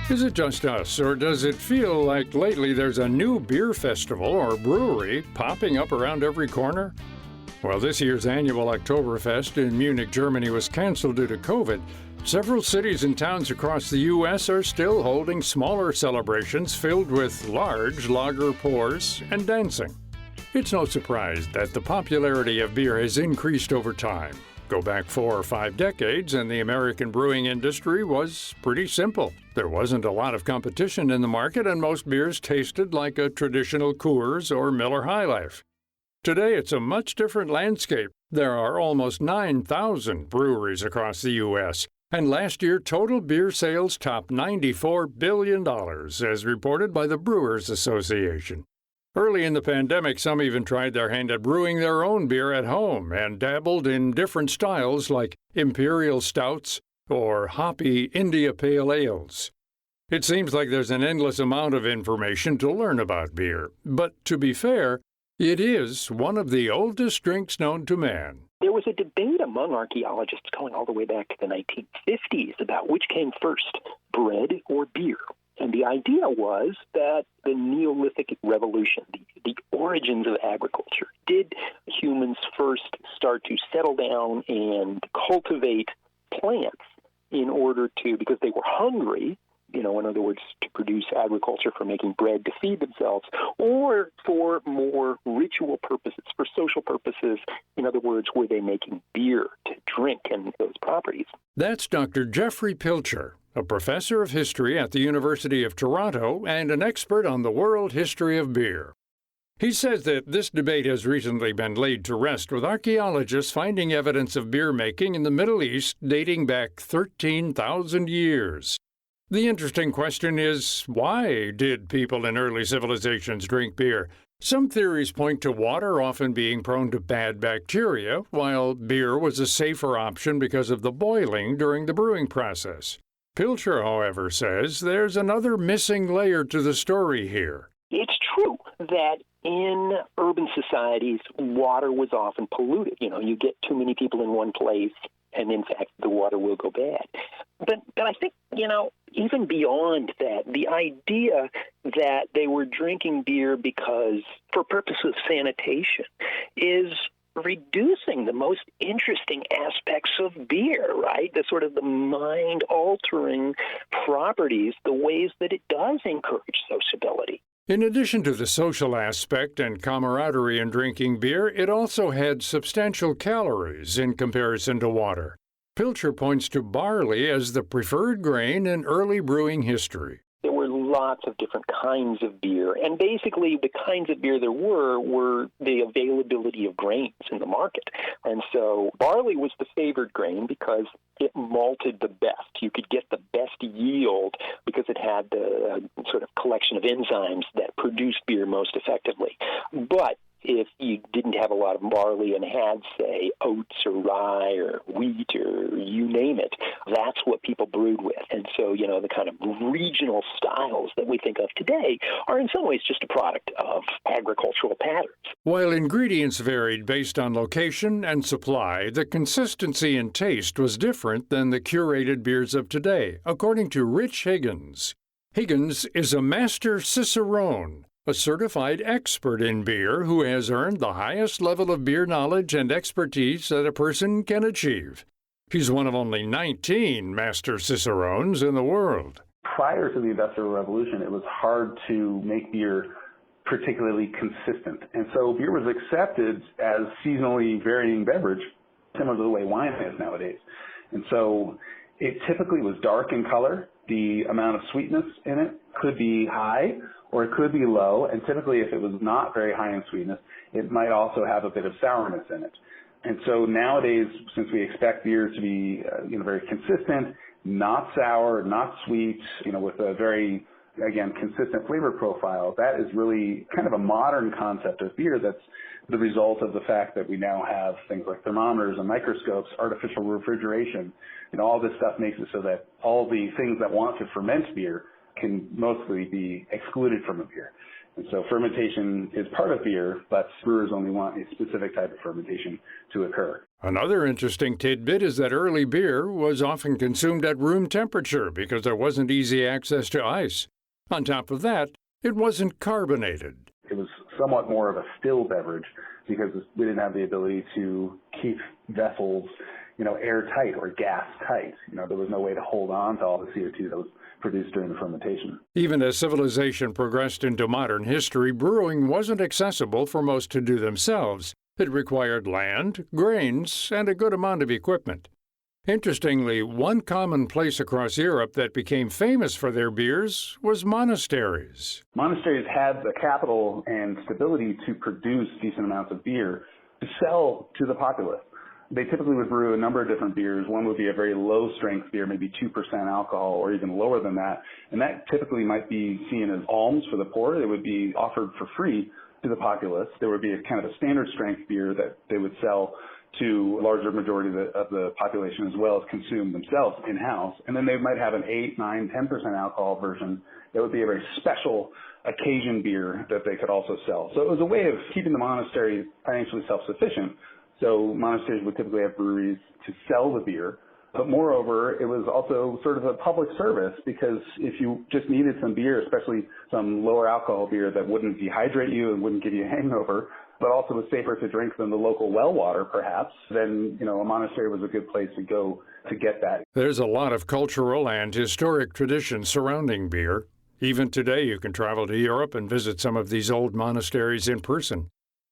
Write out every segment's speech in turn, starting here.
Is it just us, or does it feel like lately there's a new beer festival or brewery popping up around every corner? Well, this year's annual Oktoberfest in Munich, Germany was canceled due to COVID. Several cities and towns across the U.S. are still holding smaller celebrations filled with large lager pours and dancing. It's no surprise that the popularity of beer has increased over time. Go back 4 or 5 decades, and the American brewing industry was pretty simple. There wasn't a lot of competition in the market, and most beers tasted like a traditional Coors or Miller High Life. Today, it's a much different landscape. There are almost 9,000 breweries across the U.S., and last year, total beer sales topped $94 billion, as reported by the Brewers Association. Early in the pandemic, some even tried their hand at brewing their own beer at home and dabbled in different styles like imperial stouts or hoppy India Pale Ales. It seems like there's an endless amount of information to learn about beer, but to be fair, it is one of the oldest drinks known to man. There was a debate among archaeologists going all the way back to the 1950s about which came first, bread or beer. And the idea was that the Neolithic revolution, the origins of agriculture, did humans first start to settle down and cultivate plants in order to, because they were hungry, in other words, to produce agriculture for making bread to feed themselves, or for more ritual purposes, for social purposes. In other words, were they making beer to drink and those properties? That's Dr. Jeffrey Pilcher, a professor of history at the University of Toronto and an expert on the world history of beer. He says that this debate has recently been laid to rest, with archaeologists finding evidence of beer making in the Middle East dating back 13,000 years. The interesting question is, why did people in early civilizations drink beer? Some theories point to water often being prone to bad bacteria, while beer was a safer option because of the boiling during the brewing process. Pilcher, however, says there's another missing layer to the story here. It's true that in urban societies, water was often polluted. You get too many people in one place, and in fact, the water will go bad. But I think, even beyond that, the idea that they were drinking beer because, for purposes of sanitation, is reducing the most interesting aspects of beer, right? The sort of the mind-altering properties, the ways that it does encourage sociability. In addition to the social aspect and camaraderie in drinking beer, it also had substantial calories in comparison to water. Pilcher points to barley as the preferred grain in early brewing history. There were lots of different kinds of beer, and basically the kinds of beer there were the availability of grains in the market. And so barley was the favored grain because it malted the best. You could get the best yield because it had the sort of collection of enzymes that produced beer most effectively. But if you didn't have a lot of barley and had, say, oats or rye or wheat or you name it, that's what people brewed with. And so, the kind of regional styles that we think of today are in some ways just a product of agricultural patterns. While ingredients varied based on location and supply, the consistency and taste was different than the curated beers of today, according to Rich Higgins. Higgins is a master cicerone, a certified expert in beer who has earned the highest level of beer knowledge and expertise that a person can achieve. He's one of only 19 master cicerones in the world. Prior to the Industrial Revolution, it was hard to make beer particularly consistent. And so beer was accepted as seasonally varying beverage, similar to the way wine is nowadays. And so it typically was dark in color. The amount of sweetness in it could be high or it could be low. And typically, if it was not very high in sweetness, it might also have a bit of sourness in it. And so nowadays, since we expect beer to be very consistent, not sour, not sweet, with a very, again, consistent flavor profile, that is really kind of a modern concept of beer that's the result of the fact that we now have things like thermometers and microscopes, artificial refrigeration, all this stuff makes it so that all the things that want to ferment beer can mostly be excluded from a beer. And so fermentation is part of beer, but brewers only want a specific type of fermentation to occur. Another interesting tidbit is that early beer was often consumed at room temperature because there wasn't easy access to ice. On top of that, it wasn't carbonated. It was somewhat more of a still beverage because we didn't have the ability to keep vessels, airtight or gas tight. There was no way to hold on to all the CO2 that was produced during the fermentation. Even as civilization progressed into modern history, brewing wasn't accessible for most to do themselves. It required land, grains, and a good amount of equipment. Interestingly, one common place across Europe that became famous for their beers was monasteries. Monasteries had the capital and stability to produce decent amounts of beer to sell to the populace. They typically would brew a number of different beers. One would be a very low-strength beer, maybe 2% alcohol or even lower than that. And that typically might be seen as alms for the poor. It would be offered for free to the populace. There would be a kind of a standard strength beer that they would sell to a larger majority of the population as well as consume themselves in-house. And then they might have an 8, 9, 10% alcohol version that would be a very special occasion beer that they could also sell. So it was a way of keeping the monastery financially self-sufficient. So monasteries would typically have breweries to sell the beer. But moreover, it was also sort of a public service because if you just needed some beer, especially some lower alcohol beer that wouldn't dehydrate you and wouldn't give you a hangover, but also was safer to drink than the local well water perhaps, then, a monastery was a good place to go to get that. There's a lot of cultural and historic traditions surrounding beer. Even today, you can travel to Europe and visit some of these old monasteries in person.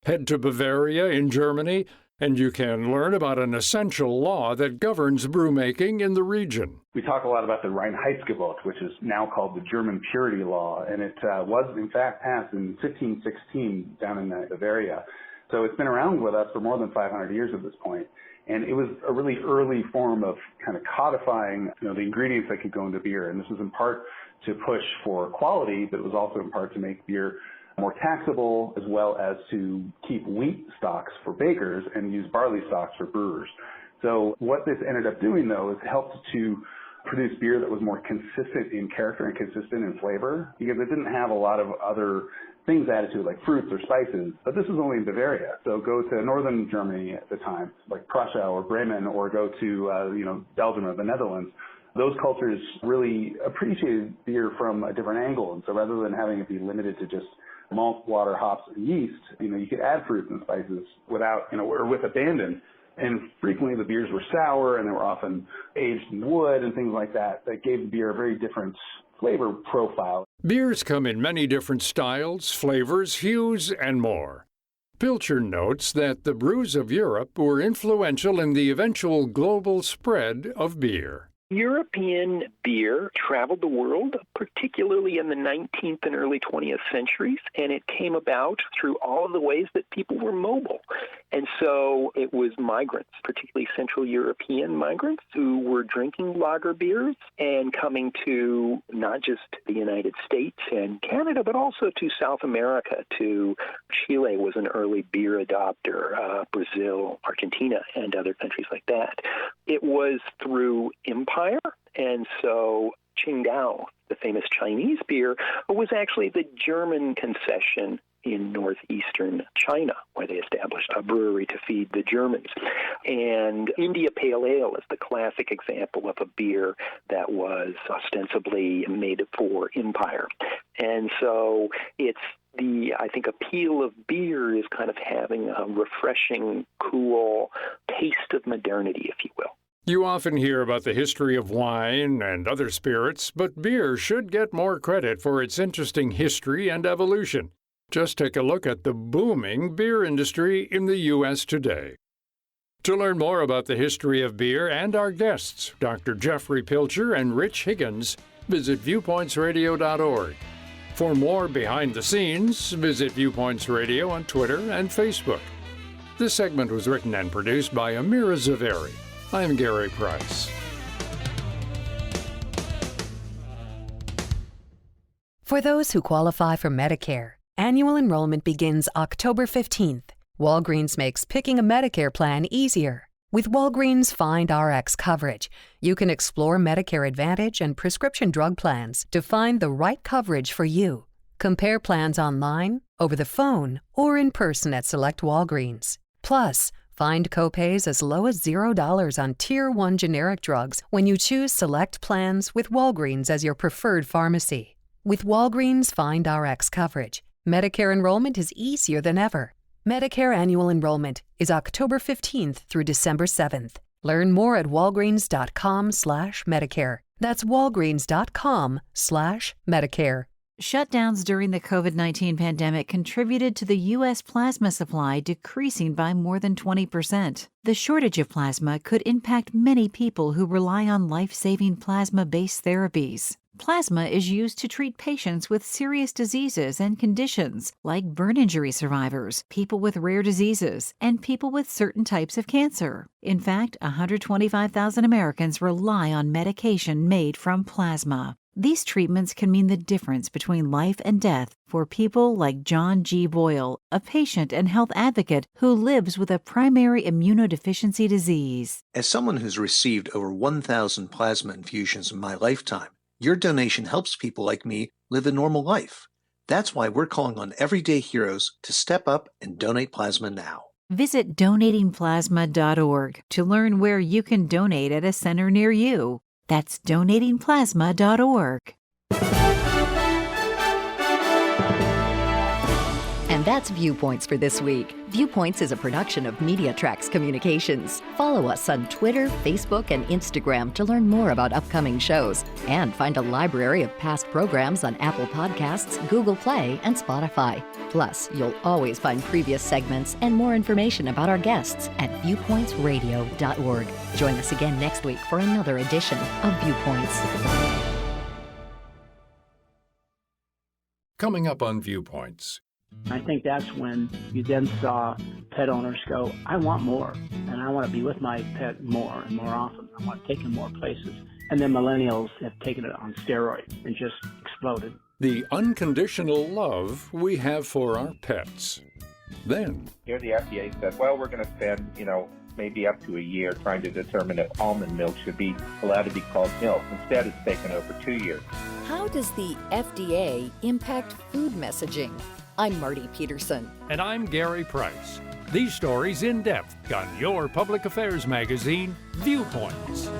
Head to Bavaria in Germany, and you can learn about an essential law that governs brewmaking in the region. We talk a lot about the Reinheitsgebot, which is now called the German Purity Law, and it was in fact passed in 1516 down in Bavaria. So it's been around with us for more than 500 years at this point. And it was a really early form of kind of codifying, the ingredients that could go into beer. And this was in part to push for quality, but it was also in part to make beer more taxable, as well as to keep wheat stocks for bakers and use barley stocks for brewers. So what this ended up doing, though, is helped to produce beer that was more consistent in character and consistent in flavor, because it didn't have a lot of other things added to it, like fruits or spices. But this was only in Bavaria. So go to northern Germany at the time, like Prussia or Bremen, or go to Belgium or the Netherlands. Those cultures really appreciated beer from a different angle. And so rather than having it be limited to just malt, water, hops, and yeast, you could add fruits and spices without, or with abandon. And frequently the beers were sour and they were often aged in wood and things like that gave the beer a very different flavor profile. Beers come in many different styles, flavors, hues, and more. Pilcher notes that the brews of Europe were influential in the eventual global spread of beer. European beer traveled the world, particularly in the 19th and early 20th centuries, and it came about through all of the ways that people were mobile. And so it was migrants, particularly Central European migrants, who were drinking lager beers and coming to not just the United States and Canada, but also to South America. To Chile was an early beer adopter, Brazil, Argentina, and other countries like that. It was through empire, and so Qingdao, the famous Chinese beer, was actually the German concession in northeastern China, where they established a brewery to feed the Germans. And India Pale Ale is the classic example of a beer that was ostensibly made for empire. And so it's I think, appeal of beer is kind of having a refreshing, cool taste of modernity, if you will. You often hear about the history of wine and other spirits, but beer should get more credit for its interesting history and evolution. Just take a look at the booming beer industry in the U.S. today. To learn more about the history of beer and our guests, Dr. Jeffrey Pilcher and Rich Higgins, visit viewpointsradio.org. For more behind the scenes, visit Viewpoints Radio on Twitter and Facebook. This segment was written and produced by Amira Zaveri. I'm Gary Price. For those who qualify for Medicare, annual enrollment begins October 15th. Walgreens makes picking a Medicare plan easier. With Walgreens Find Rx coverage, you can explore Medicare Advantage and prescription drug plans to find the right coverage for you. Compare plans online, over the phone, or in person at select Walgreens. Plus, find copays as low as $0 on Tier 1 generic drugs when you choose select plans with Walgreens as your preferred pharmacy. With Walgreens Find Rx coverage, Medicare enrollment is easier than ever. Medicare annual enrollment is October 15th through December 7th. Learn more at walgreens.com/Medicare. That's walgreens.com/Medicare. Shutdowns during the COVID-19 pandemic contributed to the U.S. plasma supply decreasing by more than 20%. The shortage of plasma could impact many people who rely on life-saving plasma-based therapies. Plasma is used to treat patients with serious diseases and conditions like burn injury survivors, people with rare diseases, and people with certain types of cancer. In fact, 125,000 Americans rely on medication made from plasma. These treatments can mean the difference between life and death for people like John G. Boyle, a patient and health advocate who lives with a primary immunodeficiency disease. As someone who's received over 1,000 plasma infusions in my lifetime, your donation helps people like me live a normal life. That's why we're calling on everyday heroes to step up and donate plasma now. Visit donatingplasma.org to learn where you can donate at a center near you. That's donatingplasma.org. And that's Viewpoints for this week. Viewpoints is a production of MediaTrax Communications. Follow us on Twitter, Facebook, and Instagram to learn more about upcoming shows. And find a library of past programs on Apple Podcasts, Google Play, and Spotify. Plus, you'll always find previous segments and more information about our guests at viewpointsradio.org. Join us again next week for another edition of Viewpoints. Coming up on Viewpoints. I think that's when you then saw pet owners go, I want more, and I want to be with my pet more and more often. I want to take him more places. And then millennials have taken it on steroids and just exploded. The unconditional love we have for our pets. Then, here the FDA said, well, we're going to spend, maybe up to a year trying to determine if almond milk should be allowed to be called milk. Instead, it's taken over 2 years. How does the FDA impact food messaging? I'm Marty Peterson. And I'm Gary Price. These stories in depth on your public affairs magazine, Viewpoints.